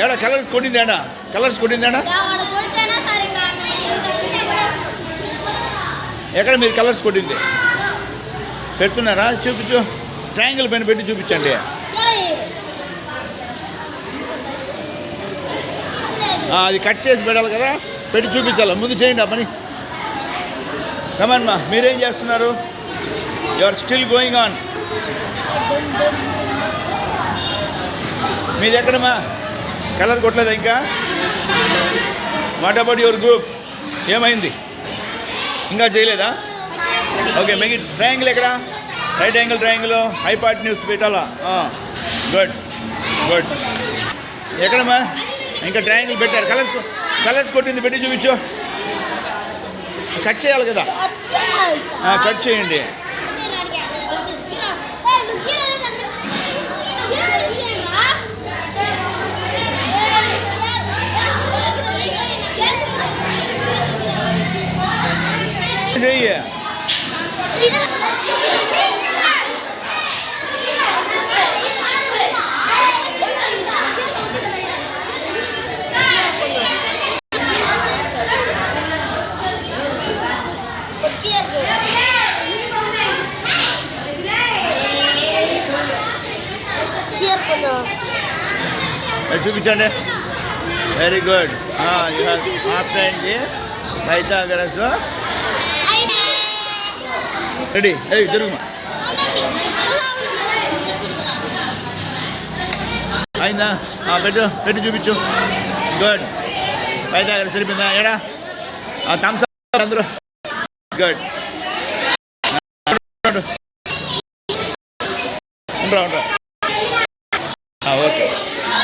ఏడా కలర్స్ కొట్టిందేడా ఎక్కడ మీరు కలర్స్ కొట్టింది పెడుతున్నారా? చూపించు. ట్రయాంగిల్ పైన పెట్టి చూపించండి. అది కట్ చేసి పెట్టాలి కదా, పెట్టి చూపించాలి. ముందు చేయండి ఆ పని. కమన్ మా, మీరేం చేస్తున్నారు? You are still going on. మీది ఎక్కడమ్మా? కలర్ కొట్టలేదా ఇంకా? What about your group? ఏమైంది? ఇంకా చేయలేదా? ఓకే, మీకు ట్రయాంగిల్ ఎక్కడ? Right angle triangle hypotenuse పెట్టాలా? Good good. ఎక్కడమ్మా? ఇంకా ట్రయాంగిల్ పెట్టారు. కలర్స్ కొట్టింది పెట్టి చూపించు. కట్ చేయాలి కదా, కట్ చేయండి. చెయ్యి. చూపించండి. Very good. Pythagoras ready. జరుగుమా అయిందా? పెట్టి చూపించు. గుడ్. పైథాగరస్ సరిపోయిందా? ఏడా థమ్స్ అప్ అందరూ. గుడ్. ఉంటా ఓకే.